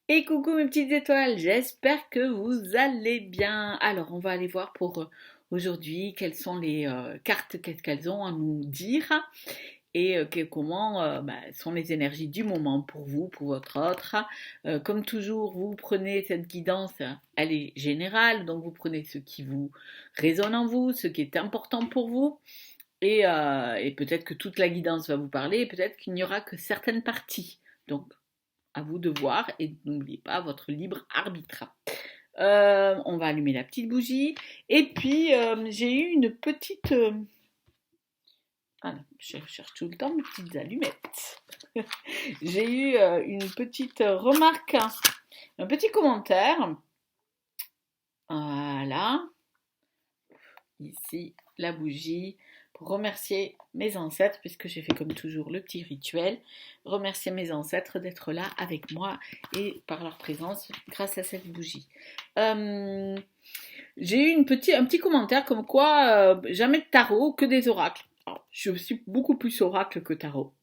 Et coucou mes petites étoiles, j'espère que vous allez bien. Alors on va aller voir pour aujourd'hui quelles sont les cartes, qu'est-ce qu'elles ont à nous dire et comment sont les énergies du moment pour vous, pour votre autre. Comme toujours, vous prenez cette guidance, elle est générale, donc vous prenez ce qui vous résonne en vous, ce qui est important pour vous. Et peut-être que toute la guidance va vous parler, et peut-être qu'il n'y aura que certaines parties. Donc à vous de voir et n'oubliez pas votre libre arbitre. On va allumer la petite bougie. Et puis, j'ai eu une petite... je cherche tout le temps mes petites allumettes. J'ai eu une petite remarque, un petit commentaire. Voilà. Ici, la bougie. Pour remercier mes ancêtres, puisque j'ai fait comme toujours le petit rituel, remercier mes ancêtres d'être là avec moi et par leur présence grâce à cette bougie. J'ai eu un petit commentaire comme quoi jamais de tarot, que des oracles. Alors, je suis beaucoup plus oracle que tarot.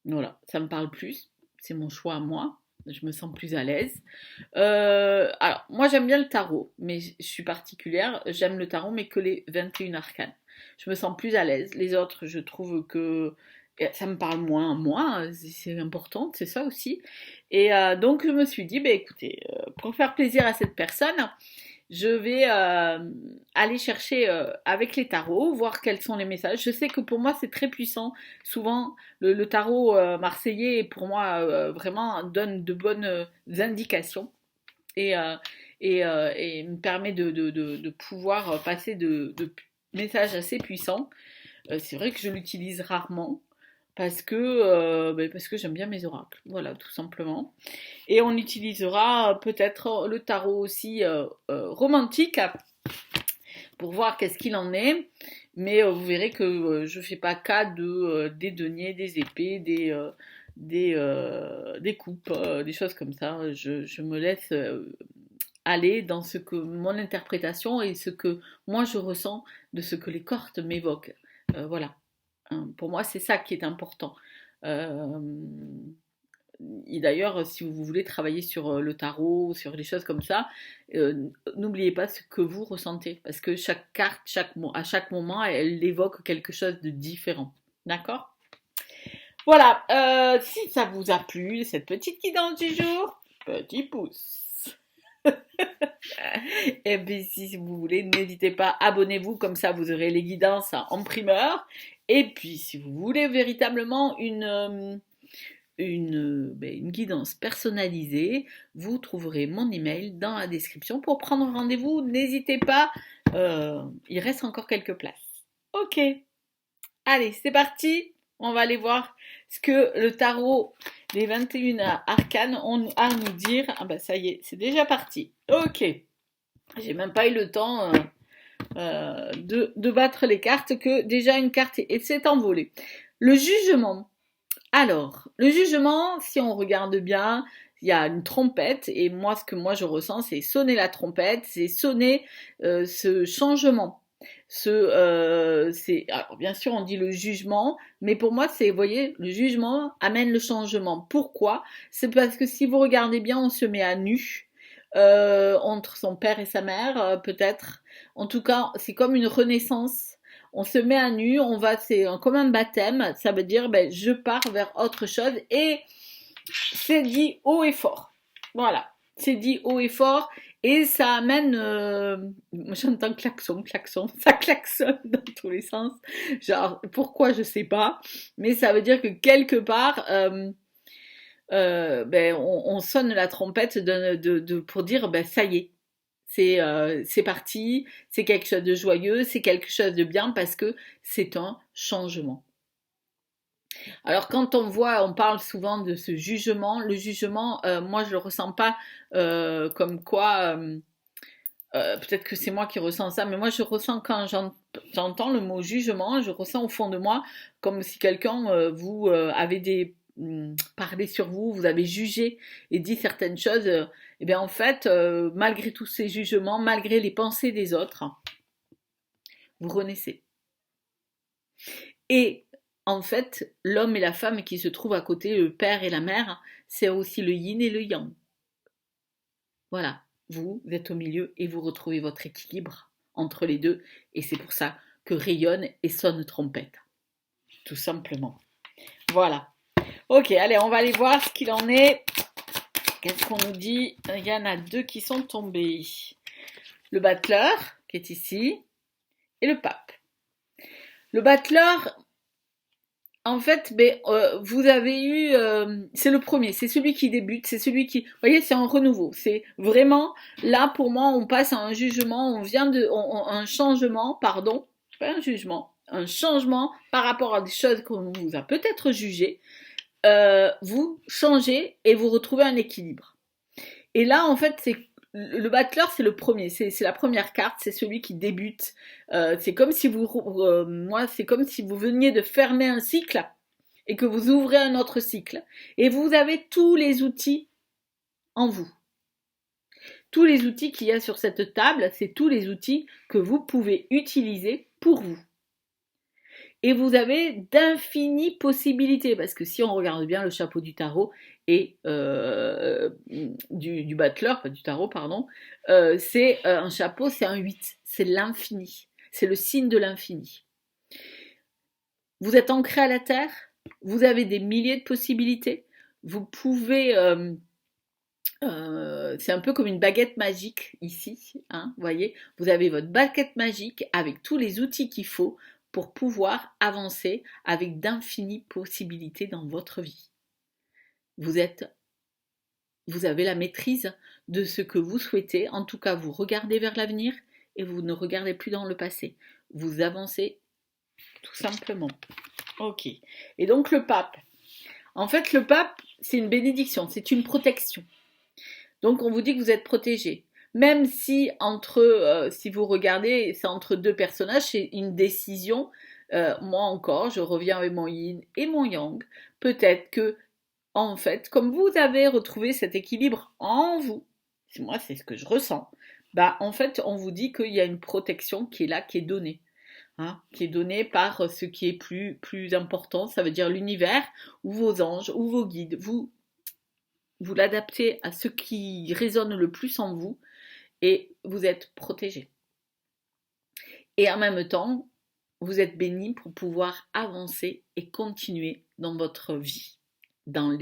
Voilà, ça me parle plus. C'est mon choix à moi. Je me sens plus à l'aise. Alors, moi j'aime bien le tarot, mais je suis particulière. J'aime le tarot, mais que les 21 arcanes. Je me sens plus à l'aise. Les autres, je trouve que ça me parle moins. Moi, c'est important, c'est ça aussi. Et donc, je me suis dit, bah, écoutez, pour faire plaisir à cette personne, je vais aller chercher avec les tarots, voir quels sont les messages. Je sais que pour moi c'est très puissant. Souvent le tarot marseillais pour moi vraiment donne de bonnes indications et, et me permet de pouvoir passer de messages assez puissants. C'est vrai que je l'utilise rarement parce que j'aime bien mes oracles. Voilà, tout simplement. Et on utilisera peut-être le tarot aussi romantique pour voir qu'est-ce qu'il en est. Mais vous verrez que je ne fais pas cas des deniers, des épées, des coupes, des choses comme ça. Je me laisse aller dans ce que mon interprétation et ce que moi je ressens de ce que les cartes m'évoquent. Voilà. Pour moi, c'est ça qui est important. Euh, et d'ailleurs, si vous voulez travailler sur le tarot, sur les choses comme ça, n'oubliez pas ce que vous ressentez, parce que chaque carte, à chaque moment, elle évoque quelque chose de différent. D'accord? Voilà, si ça vous a plu, cette petite guidance du jour, petit pouce. Et puis si vous voulez, n'hésitez pas, abonnez-vous, comme ça vous aurez les guidances en primeur. Et puis si vous voulez véritablement une guidance personnalisée, vous trouverez mon email dans la description pour prendre rendez-vous. N'hésitez pas, il reste encore quelques places. Ok, allez, c'est parti. On va aller voir ce que le tarot, les 21 arcanes ont à nous dire. Ah bah ça y est, c'est déjà parti. Ok, j'ai même pas eu le temps de battre les cartes que déjà une carte s'est envolée. Le jugement. Alors, le jugement, si on regarde bien, il y a une trompette et moi, ce que moi je ressens, c'est sonner la trompette, c'est sonner ce changement. Alors bien sûr, on dit le jugement, mais pour moi, c'est, vous voyez, le jugement amène le changement. Pourquoi? C'est parce que si vous regardez bien, on se met à nu. Entre son père et sa mère, peut-être. En tout cas, c'est comme une renaissance. On se met à nu, c'est comme un baptême, ça veut dire ben, je pars vers autre chose et c'est dit haut et fort. Voilà, c'est dit haut et fort et ça amène, j'entends klaxon, klaxon, ça klaxonne dans tous les sens. Genre pourquoi je sais pas, mais ça veut dire que quelque part on sonne la trompette pour dire ben ça y est, c'est parti, c'est quelque chose de joyeux, c'est quelque chose de bien parce que c'est un changement. Alors quand on parle souvent de ce jugement, le jugement, moi je le ressens pas comme quoi, peut-être que c'est moi qui ressens ça, mais moi je ressens quand j'entends le mot jugement, je ressens au fond de moi comme si quelqu'un vous avait parlé sur vous, vous avez jugé et dit certaines choses. Et bien en fait, malgré tous ces jugements, malgré les pensées des autres, vous renaissez. Et en fait, l'homme et la femme qui se trouvent à côté, le père et la mère, c'est aussi le yin et le yang. Voilà, vous êtes au milieu et vous retrouvez votre équilibre entre les deux. Et c'est pour ça que rayonne et sonne trompette. Tout simplement. Voilà. Ok, allez, on va aller voir ce qu'il en est. Qu'est-ce qu'on nous dit? Il y en a deux qui sont tombés. Le battleur, qui est ici, et le pape. Le battleur, en fait, vous avez eu, c'est le premier, c'est celui qui débute, c'est celui qui, vous voyez, c'est un renouveau. C'est vraiment, là, pour moi, on passe à un jugement, un changement, pardon, pas un jugement, un changement par rapport à des choses qu'on vous a peut-être jugées. Vous changez et vous retrouvez un équilibre. Et là, en fait, c'est le battleur, c'est le premier, c'est la première carte, c'est celui qui débute. C'est comme si c'est comme si vous veniez de fermer un cycle et que vous ouvrez un autre cycle. Et vous avez tous les outils en vous. Tous les outils qu'il y a sur cette table, c'est tous les outils que vous pouvez utiliser pour vous. Et vous avez d'infinies possibilités, parce que si on regarde bien le chapeau du tarot et du battleur, pas du tarot, pardon, c'est un chapeau, c'est un 8, c'est l'infini, c'est le signe de l'infini. Vous êtes ancré à la terre, vous avez des milliers de possibilités, vous pouvez... c'est un peu comme une baguette magique ici, hein, vous voyez, vous avez votre baguette magique avec tous les outils qu'il faut pour pouvoir avancer avec d'infinies possibilités dans votre vie. Vous avez la maîtrise de ce que vous souhaitez, en tout cas vous regardez vers l'avenir et vous ne regardez plus dans le passé. Vous avancez tout simplement. Ok. Et donc le pape. En fait, le pape, c'est une bénédiction, c'est une protection. Donc on vous dit que vous êtes protégé. Même si si vous regardez, c'est entre deux personnages, c'est une décision. Moi encore, je reviens avec mon yin et mon yang. Peut-être que, en fait, comme vous avez retrouvé cet équilibre en vous, moi c'est ce que je ressens, en fait on vous dit qu'il y a une protection qui est là, qui est donnée. Hein, qui est donnée par ce qui est plus important, ça veut dire l'univers, ou vos anges, ou vos guides. Vous l'adaptez à ce qui résonne le plus en vous et vous êtes protégé. Et en même temps, vous êtes béni pour pouvoir avancer et continuer dans votre vie, dans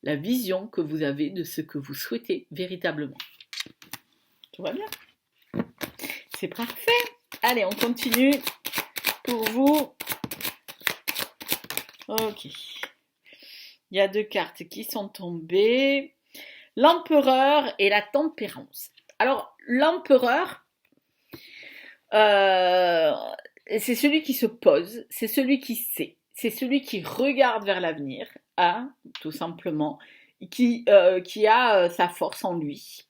la vision que vous avez de ce que vous souhaitez véritablement. Tout va bien? C'est parfait. Allez, on continue pour vous. Ok. Il y a deux cartes qui sont tombées. L'empereur et la tempérance. Alors, l'empereur, c'est celui qui se pose, c'est celui qui sait, c'est celui qui regarde vers l'avenir, hein, tout simplement, qui a sa force en lui.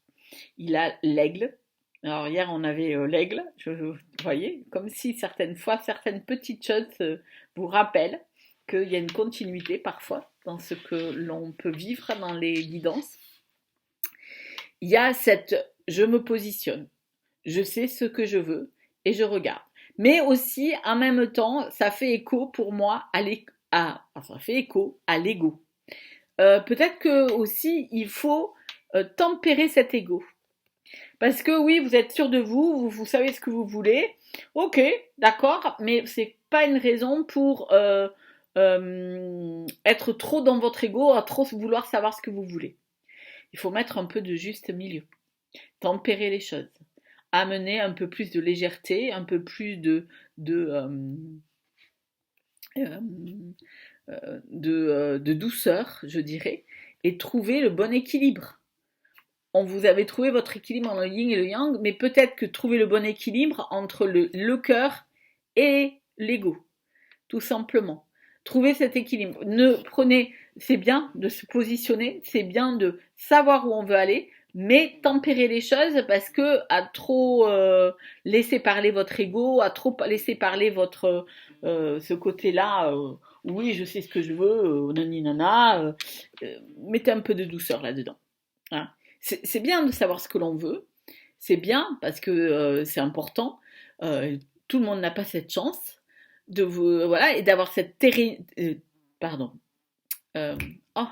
Il a l'aigle. Alors hier on avait l'aigle, vous voyez, comme si certaines fois, certaines petites choses vous rappellent qu'il y a une continuité parfois dans ce que l'on peut vivre dans les guidances. Il y a je me positionne, je sais ce que je veux et je regarde. Mais aussi, en même temps, ça fait écho pour moi ça fait écho à l'ego. Peut-être que aussi, il faut tempérer cet ego. Parce que oui, vous êtes sûr de vous savez ce que vous voulez. Ok, d'accord, mais c'est pas une raison pour être trop dans votre ego, à trop vouloir savoir ce que vous voulez. Il faut mettre un peu de juste milieu. Tempérer les choses. Amener un peu plus de légèreté, un peu plus de douceur, je dirais, et trouver le bon équilibre. Vous avez trouvé votre équilibre entre le yin et le yang, mais peut-être que trouver le bon équilibre entre le cœur et l'ego, tout simplement. Trouver cet équilibre. C'est bien de se positionner, c'est bien de savoir où on veut aller, mais tempérer les choses parce que à trop laisser parler votre ego, à trop laisser parler votre ce côté-là, oui, je sais ce que je veux, nana, mettez un peu de douceur là-dedans. Hein. C'est bien de savoir ce que l'on veut, c'est bien parce que c'est important. Tout le monde n'a pas cette chance de vous voilà et d'avoir cette pardon. Oh,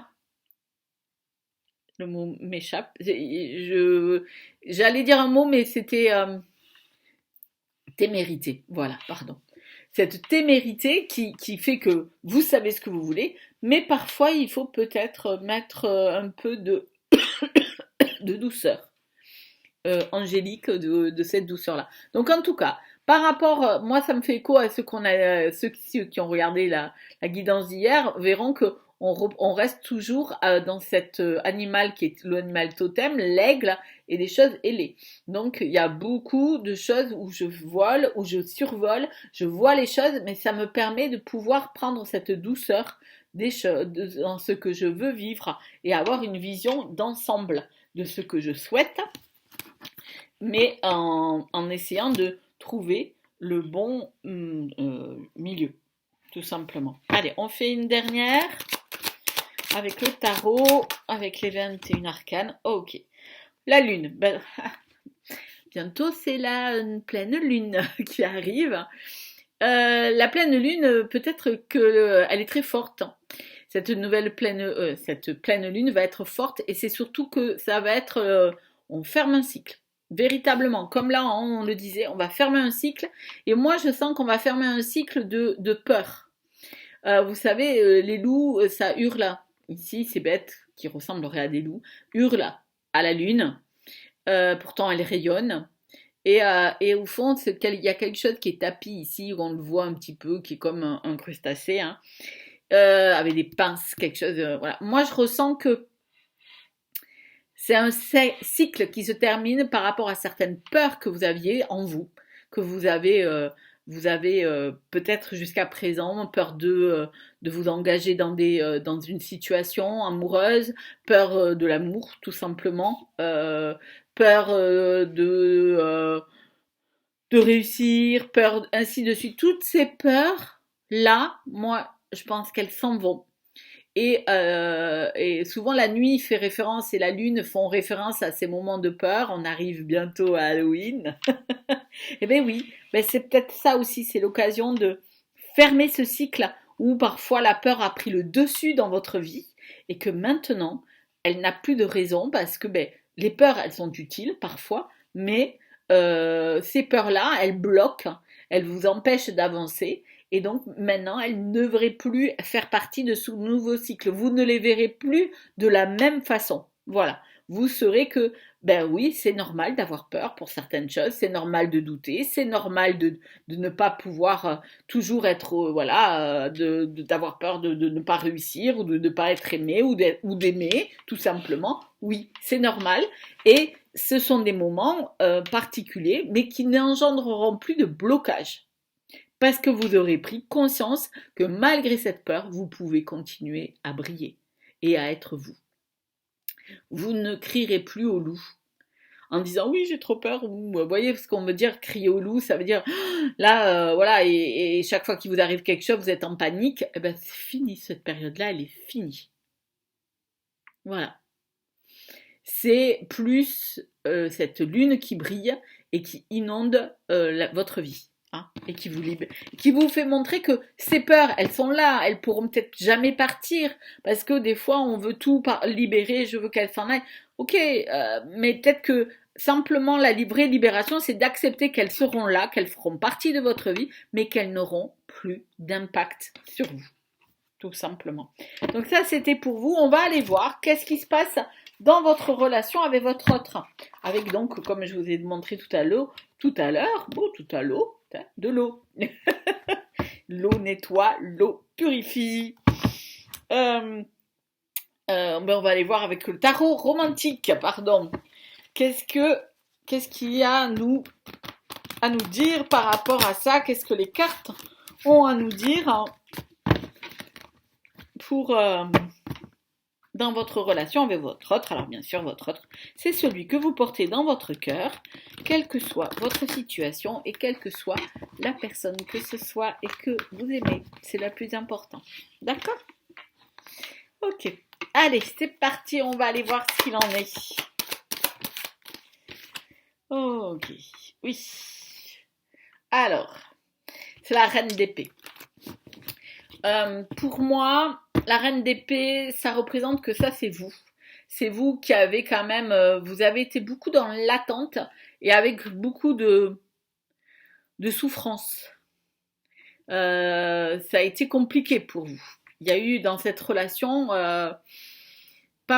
Le mot m'échappe. J'allais dire un mot, mais c'était témérité. Voilà, pardon. Cette témérité qui fait que vous savez ce que vous voulez, mais parfois il faut peut-être mettre un peu de douceur angélique de cette douceur-là. Donc en tout cas, par rapport, moi ça me fait écho à ceux qui ont regardé la guidance d'hier, verront que on reste toujours dans cet animal qui est l'animal totem, l'aigle, et des choses ailées. Donc il y a beaucoup de choses où je vole, où je survole, je vois les choses, mais ça me permet de pouvoir prendre cette douceur des choses, dans ce que je veux vivre et avoir une vision d'ensemble de ce que je souhaite, mais en essayant de trouver le bon milieu, tout simplement. Allez, on fait une dernière avec le tarot, avec les 21 arcanes. Ok. La lune. Ben, bientôt, c'est la pleine lune qui arrive. La pleine lune, peut-être qu'elle est très forte. Cette pleine lune va être forte, et c'est surtout que ça va être, on ferme un cycle. Véritablement, comme là on le disait, on va fermer un cycle, et moi je sens qu'on va fermer un cycle de peur. Vous savez, les loups, ça hurle. Ici, ces bêtes qui ressembleraient à des loups hurlent à la lune. Pourtant, elle rayonne. Et au fond, il y a quelque chose qui est tapis ici, où on le voit un petit peu, qui est comme un crustacé, hein, avec des pinces, quelque chose. Voilà. Moi, je ressens que c'est un cycle qui se termine par rapport à certaines peurs que vous aviez en vous, que vous avez peut-être jusqu'à présent peur de vous engager dans une situation amoureuse, peur de l'amour tout simplement, peur de réussir, peur ainsi de suite. Toutes ces peurs là, moi, je pense qu'elles s'en vont. Et souvent la nuit fait référence et la lune font référence à ces moments de peur. On arrive bientôt à Halloween. Eh bien oui, ben c'est peut-être ça aussi, c'est l'occasion de fermer ce cycle où parfois la peur a pris le dessus dans votre vie et que maintenant, elle n'a plus de raison parce que ben, les peurs, elles sont utiles parfois, mais ces peurs-là, elles bloquent, elles vous empêchent d'avancer. Et donc maintenant, elles ne devraient plus faire partie de ce nouveau cycle. Vous ne les verrez plus de la même façon. Voilà. Vous saurez que, ben oui, c'est normal d'avoir peur pour certaines choses, c'est normal de douter, c'est normal de ne pas pouvoir toujours être, voilà, d'avoir peur de ne pas réussir ou de ne pas être aimé ou d'aimer, tout simplement. Oui, c'est normal. Et ce sont des moments particuliers, mais qui n'engendreront plus de blocage. Parce que vous aurez pris conscience que malgré cette peur, vous pouvez continuer à briller et à être vous. Vous ne crierez plus au loup en disant oui j'ai trop peur, ou vous voyez ce qu'on veut dire crier au loup, ça veut dire là voilà, et chaque fois qu'il vous arrive quelque chose vous êtes en panique. Eh ben c'est fini, cette période là elle est finie. Voilà, c'est plus cette lune qui brille et qui inonde votre vie. Et qui vous fait montrer que ces peurs, elles sont là, elles pourront peut-être jamais partir, parce que des fois on veut tout libérer, je veux qu'elles s'en aillent. Ok, mais peut-être que simplement la vraie libération, c'est d'accepter qu'elles seront là, qu'elles feront partie de votre vie, mais qu'elles n'auront plus d'impact sur vous, tout simplement. Donc ça, c'était pour vous. On va aller voir qu'est-ce qui se passe dans votre relation avec votre autre. Avec donc, comme je vous ai montré tout à l'heure, de l'eau. L'eau nettoie, l'eau purifie. Ben on va aller voir avec le tarot romantique, pardon. Qu'est-ce qu'il y a à nous dire par rapport à ça? Qu'est-ce que les cartes ont à nous dire pour dans votre relation avec votre autre? Alors bien sûr, votre autre, c'est celui que vous portez dans votre cœur, quelle que soit votre situation et quelle que soit la personne que ce soit et que vous aimez. C'est le plus important. D'accord? Ok. Allez, c'est parti, on va aller voir ce qu'il en est. Ok. Oui. Alors, c'est la reine d'épée. Pour moi, la reine d'épée, ça représente que ça, c'est vous. c'est vous qui avez quand même, vous avez été beaucoup dans l'attente et avec beaucoup de souffrance. Ça a été compliqué pour vous. Il y a eu dans cette relation pas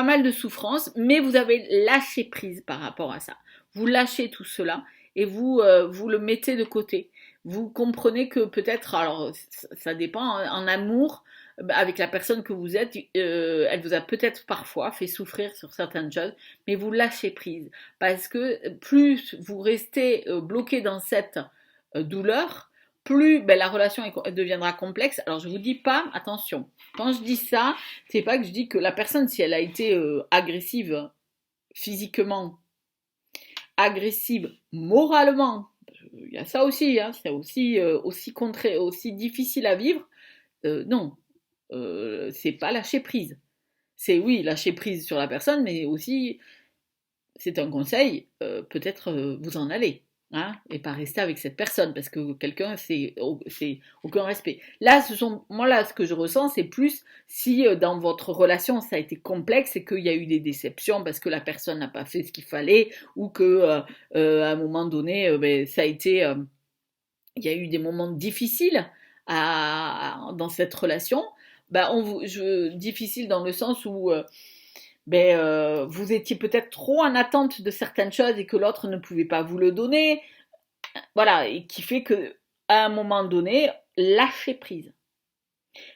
mal de souffrance, mais vous avez lâché prise par rapport à ça. Vous lâchez tout cela et vous le mettez de côté. Vous comprenez que peut-être, alors ça dépend, en amour, avec la personne que vous êtes, elle vous a peut-être parfois fait souffrir sur certaines choses, mais vous lâchez prise. Parce que plus vous restez bloqué dans cette douleur, plus la relation deviendra complexe. Alors je vous dis pas, attention, quand je dis ça, c'est pas que je dis que la personne, si elle a été agressive physiquement, agressive moralement, il y a ça aussi, hein, c'est aussi difficile à vivre. Non, c'est pas lâcher prise. C'est oui, lâcher prise sur la personne, mais aussi, c'est un conseil, peut-être vous en allez. Hein, et pas rester avec cette personne parce que quelqu'un c'est aucun respect. Là, moi là ce que je ressens c'est plus si dans votre relation ça a été complexe et qu'il y a eu des déceptions parce que la personne n'a pas fait ce qu'il fallait ou que à un moment donné ça a été il y a eu des moments difficiles dans cette relation. Difficile dans le sens où vous étiez peut-être trop en attente de certaines choses et que l'autre ne pouvait pas vous le donner. Voilà, et qui fait que à un moment donné, lâchez prise.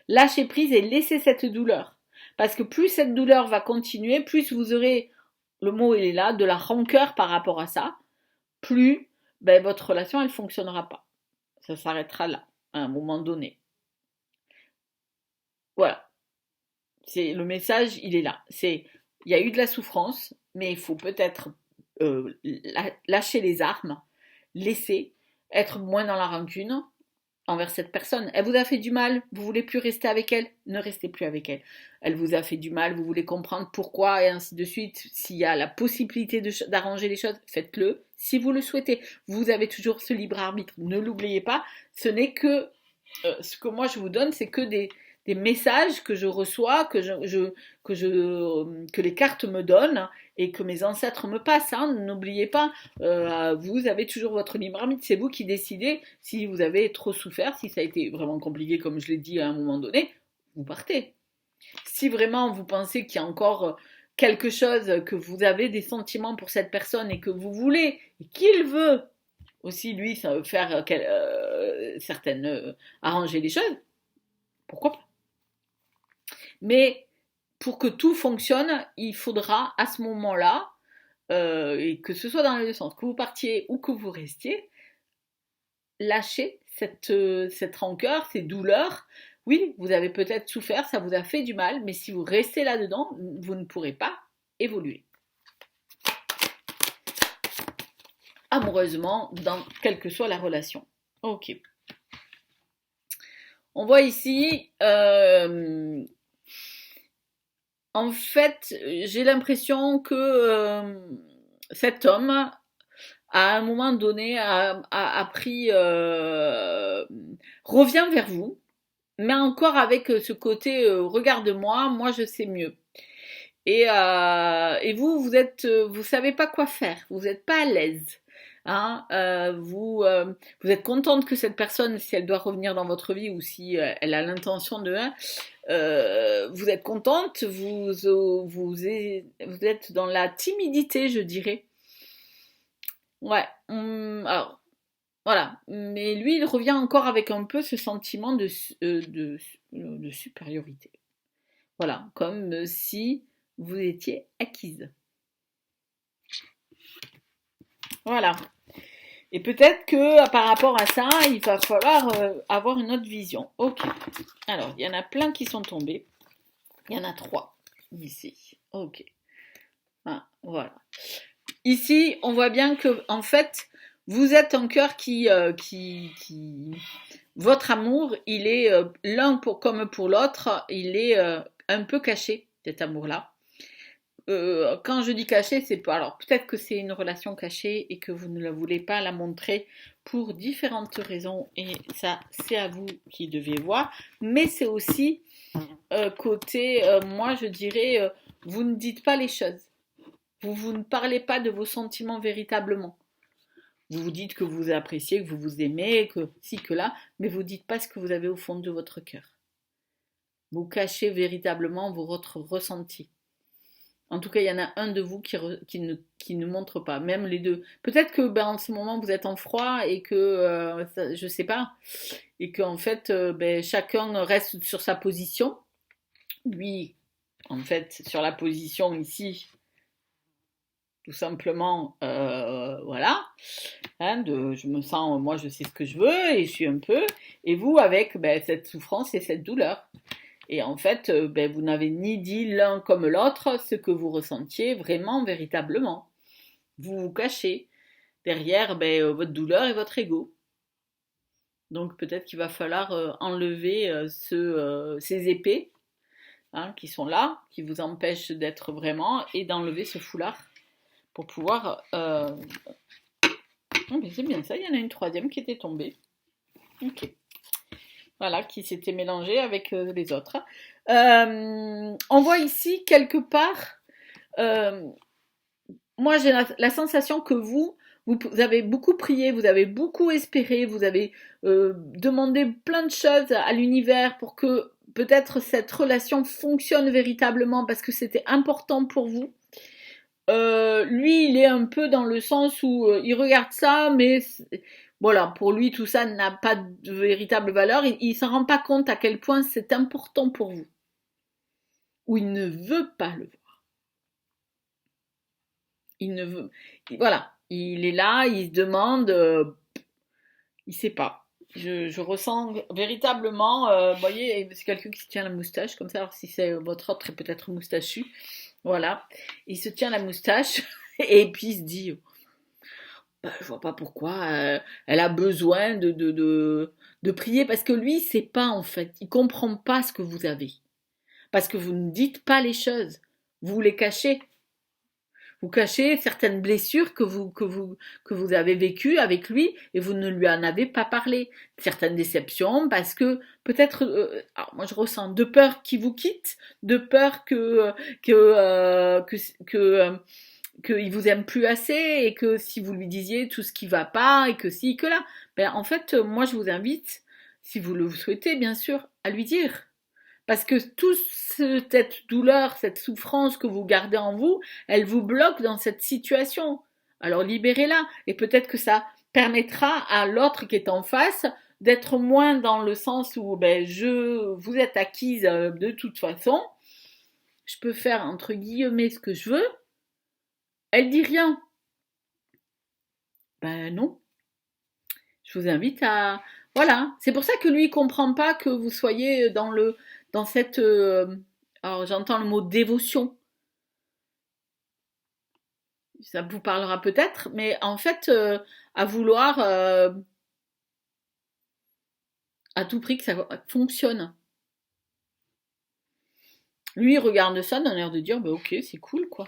Lâchez prise et laissez cette douleur. Parce que plus cette douleur va continuer, plus vous aurez, le mot il est là, de la rancœur par rapport à ça, plus votre relation elle fonctionnera pas. Ça s'arrêtera là, à un moment donné. Voilà. C'est le message, il est là. Il y a eu de la souffrance, mais il faut peut-être lâcher les armes, laisser, être moins dans la rancune envers cette personne. Elle vous a fait du mal, vous voulez plus rester avec elle, ne restez plus avec elle. Elle vous a fait du mal, vous voulez comprendre pourquoi et ainsi de suite. S'il y a la possibilité d'arranger les choses, faites-le si vous le souhaitez. Vous avez toujours ce libre arbitre, ne l'oubliez pas. Ce n'est que ce que moi je vous donne, c'est que des messages que je reçois, que les cartes me donnent et que mes ancêtres me passent. Hein. N'oubliez pas, vous avez toujours votre libre arbitre. C'est vous qui décidez si vous avez trop souffert, si ça a été vraiment compliqué, comme je l'ai dit à un moment donné, vous partez. Si vraiment vous pensez qu'il y a encore quelque chose, que vous avez des sentiments pour cette personne et que vous voulez, et qu'il veut aussi lui faire arranger les choses, pourquoi pas? Mais pour que tout fonctionne, il faudra à ce moment-là, et que ce soit dans les deux sens, que vous partiez ou que vous restiez, lâcher cette rancœur, ces douleurs. Oui, vous avez peut-être souffert, ça vous a fait du mal, mais si vous restez là-dedans, vous ne pourrez pas évoluer. Amoureusement, dans quelle que soit la relation. Ok. On voit ici, en fait, j'ai l'impression que cet homme, à un moment donné, a pris, revient vers vous, mais encore avec ce côté regarde-moi, moi je sais mieux. Et vous savez pas quoi faire, vous n'êtes pas à l'aise. Hein, vous êtes contente que cette personne, si elle doit revenir dans votre vie ou si elle a l'intention de vous êtes contente, vous êtes dans la timidité, je dirais. Ouais. Alors, voilà. Mais lui, il revient encore avec un peu ce sentiment de supériorité. Voilà. Comme si vous étiez acquise. Voilà. Et peut-être que par rapport à ça, il va falloir avoir une autre vision. Ok. Alors, il y en a plein qui sont tombés. Il y en a 3 ici. Ok. Ah, voilà. Ici, on voit bien que, en fait, vous êtes un cœur qui votre amour, il est comme pour l'autre, il est un peu caché, cet amour-là. Quand je dis caché, c'est pas. Alors peut-être que c'est une relation cachée et que vous ne la voulez pas la montrer pour différentes raisons, et ça, c'est à vous qui devez voir. Mais c'est aussi côté, moi je dirais, vous ne dites pas les choses. Vous ne parlez pas de vos sentiments véritablement. Vous vous dites que vous appréciez, que vous vous aimez, que ci, que là, mais vous ne dites pas ce que vous avez au fond de votre cœur. Vous cachez véritablement votre ressenti. En tout cas, il y en a un de vous qui ne montre pas, même les deux. Peut-être que en ce moment vous êtes en froid et que, je sais pas, et qu'en fait, chacun reste sur sa position. Lui, en fait, sur la position ici, tout simplement, voilà, hein, je me sens, moi je sais ce que je veux et je suis un peu, et vous avec cette souffrance et cette douleur. Et en fait, vous n'avez ni dit l'un comme l'autre ce que vous ressentiez vraiment, véritablement. Vous vous cachez derrière votre douleur et votre ego. Donc peut-être qu'il va falloir enlever ces épées, hein, qui sont là, qui vous empêchent d'être vraiment, et d'enlever ce foulard pour pouvoir... Oh, c'est bien ça, il y en a une troisième qui était tombée. Ok. Voilà, qui s'était mélangée avec les autres. On voit ici quelque part, moi j'ai la sensation que vous avez beaucoup prié, vous avez beaucoup espéré, vous avez demandé plein de choses à l'univers pour que peut-être cette relation fonctionne véritablement parce que c'était important pour vous. Lui, il est un peu dans le sens où il regarde ça, mais voilà, pour lui, tout ça n'a pas de véritable valeur. Il s'en rend pas compte à quel point c'est important pour vous. Ou il ne veut pas le voir. Il ne veut. Voilà, il est là, il se demande, il sait pas. Je ressens véritablement, vous voyez, c'est quelqu'un qui se tient la moustache comme ça. Alors si c'est votre autre, est peut-être moustachu. Voilà, il se tient la moustache et puis il se dit, je vois pas pourquoi elle a besoin de prier parce que lui, c'est pas en fait, il comprend pas ce que vous avez. Parce que vous ne dites pas les choses, vous les cachez. Vous cachez certaines blessures que vous avez vécues avec lui et vous ne lui en avez pas parlé. Certaines déceptions parce que peut-être, moi je ressens de peur qu'il vous quitte, de peur qu'il vous aime plus assez et que si vous lui disiez tout ce qui va pas et que si, que là. En fait, moi je vous invite, si vous le souhaitez bien sûr, à lui dire. Parce que toute cette douleur, cette souffrance que vous gardez en vous, elle vous bloque dans cette situation. Alors libérez-la. Et peut-être que ça permettra à l'autre qui est en face d'être moins dans le sens où vous êtes acquise de toute façon. Je peux faire entre guillemets ce que je veux. Elle dit rien. Non. Je vous invite à... Voilà. C'est pour ça que lui, il comprend pas que vous soyez dans cette... alors j'entends le mot dévotion. Ça vous parlera peut-être, mais en fait, à vouloir à tout prix que ça fonctionne. Lui, il regarde ça d'un air de dire, ok, c'est cool, quoi.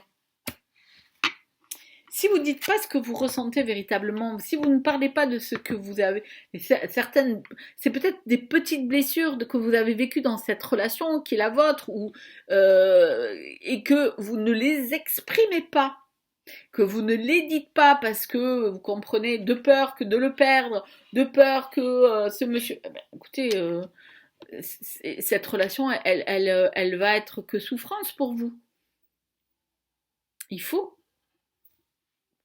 Si vous ne dites pas ce que vous ressentez véritablement, si vous ne parlez pas de ce que vous avez, certaines, c'est peut-être des petites blessures que vous avez vécues dans cette relation qui est la vôtre, et que vous ne les exprimez pas, que vous ne les dites pas parce que vous comprenez, de peur que de le perdre, de peur que ce monsieur... écoutez, cette relation, elle va être que souffrance pour vous. Il faut.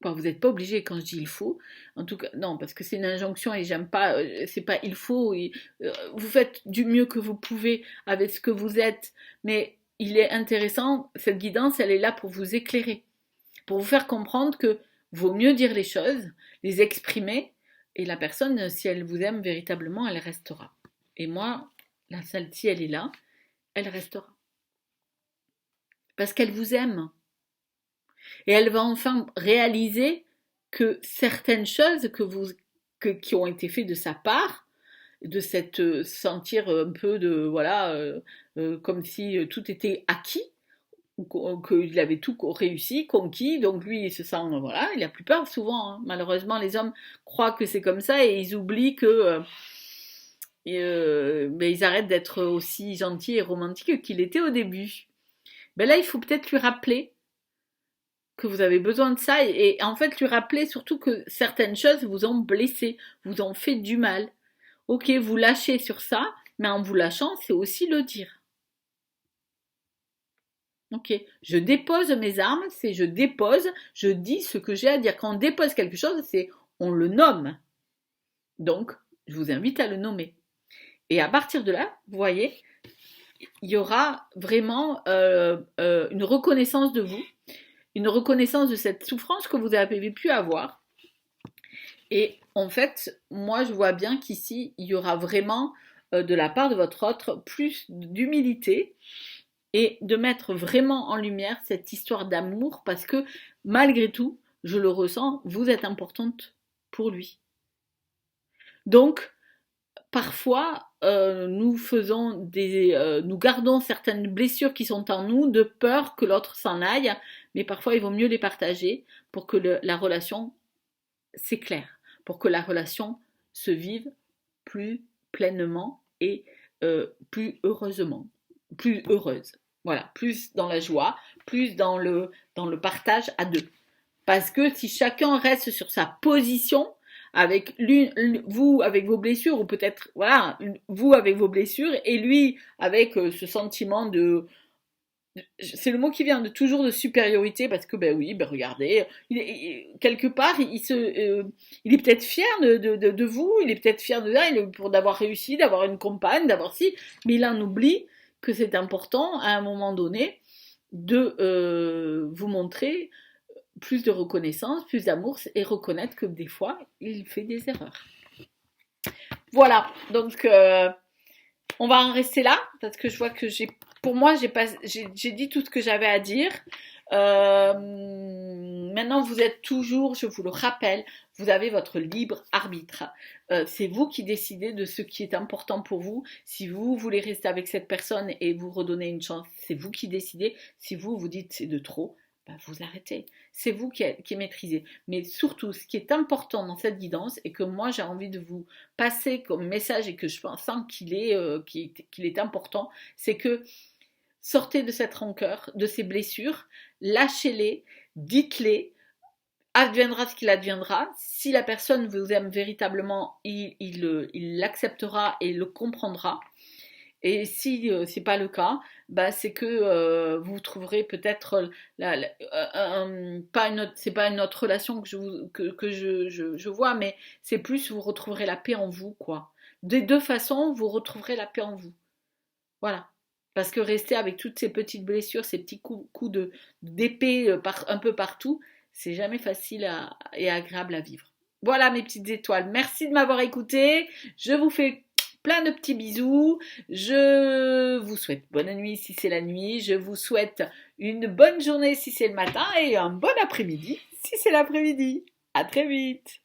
Enfin, vous n'êtes pas obligé quand je dis il faut. En tout cas, non, parce que c'est une injonction et j'aime pas. C'est pas il faut. Vous faites du mieux que vous pouvez avec ce que vous êtes, mais il est intéressant. Cette guidance, elle est là pour vous éclairer, pour vous faire comprendre que vaut mieux dire les choses, les exprimer, et la personne, si elle vous aime véritablement, elle restera. Et moi, la celle-ci, elle est là, elle restera. Parce qu'elle vous aime. Et elle va enfin réaliser que certaines choses qui ont été faites de sa part, de cette sentir un peu de voilà, comme si tout était acquis, ou qu'il avait tout réussi, conquis, donc lui il se sent voilà, il a plus peur souvent. Hein. Malheureusement, les hommes croient que c'est comme ça et ils oublient que ils arrêtent d'être aussi gentils et romantiques qu'il était au début. ben là, il faut peut-être lui rappeler que vous avez besoin de ça et en fait lui rappeler surtout que certaines choses vous ont blessé, vous ont fait du mal. Ok, vous lâchez sur ça, mais en vous lâchant, c'est aussi le dire. Ok, je dépose mes armes, c'est je dépose, je dis ce que j'ai à dire. Quand on dépose quelque chose, c'est on le nomme. Donc, je vous invite à le nommer. Et à partir de là, vous voyez, il y aura vraiment une reconnaissance de vous, une reconnaissance de cette souffrance que vous avez pu avoir. Et en fait, moi, je vois bien qu'ici, il y aura vraiment de la part de votre autre plus d'humilité et de mettre vraiment en lumière cette histoire d'amour parce que malgré tout, je le ressens, vous êtes importante pour lui. Donc, parfois, nous gardons certaines blessures qui sont en nous de peur que l'autre s'en aille, mais parfois il vaut mieux les partager pour que la relation s'éclaire, pour que la relation se vive plus pleinement et plus heureusement, plus heureuse. Voilà, plus dans la joie, plus dans le partage à deux. Parce que si chacun reste sur sa position, avec vous avec vos blessures, ou peut-être, voilà, vous avec vos blessures, et lui avec ce sentiment c'est le mot qui vient toujours de supériorité, parce que, ben oui, ben regardez, quelque part, il est peut-être fier de vous, il est peut-être fier de ça, pour d'avoir réussi, d'avoir une compagne, d'avoir si, mais il en oublie que c'est important, à un moment donné, de vous montrer plus de reconnaissance, plus d'amour et reconnaître que des fois, il fait des erreurs. Voilà, donc on va en rester là parce que je vois que pour moi, j'ai dit tout ce que j'avais à dire. Maintenant, vous êtes toujours, je vous le rappelle, vous avez votre libre arbitre. C'est vous qui décidez de ce qui est important pour vous. Si vous voulez rester avec cette personne et vous redonner une chance, c'est vous qui décidez. Si vous dites c'est de trop, ben vous arrêtez. C'est vous qui maîtrisez. Mais surtout, ce qui est important dans cette guidance et que moi j'ai envie de vous passer comme message et que je sens qu'il est important, c'est que sortez de cette rancœur, de ces blessures, lâchez-les, dites-les, adviendra ce qu'il adviendra. Si la personne vous aime véritablement, il l'acceptera et le comprendra. Et si c'est pas le cas, bah c'est que vous trouverez peut-être c'est pas une autre relation que je vois, mais c'est plus vous retrouverez la paix en vous, quoi. Des deux façons, vous retrouverez la paix en vous. Voilà. Parce que rester avec toutes ces petites blessures, ces petits coups d'épée un peu partout, c'est jamais facile et agréable à vivre. Voilà mes petites étoiles. Merci de m'avoir écouté. Je vous fais plein de petits bisous. Je vous souhaite bonne nuit si c'est la nuit. Je vous souhaite une bonne journée si c'est le matin et un bon après-midi si c'est l'après-midi. À très vite.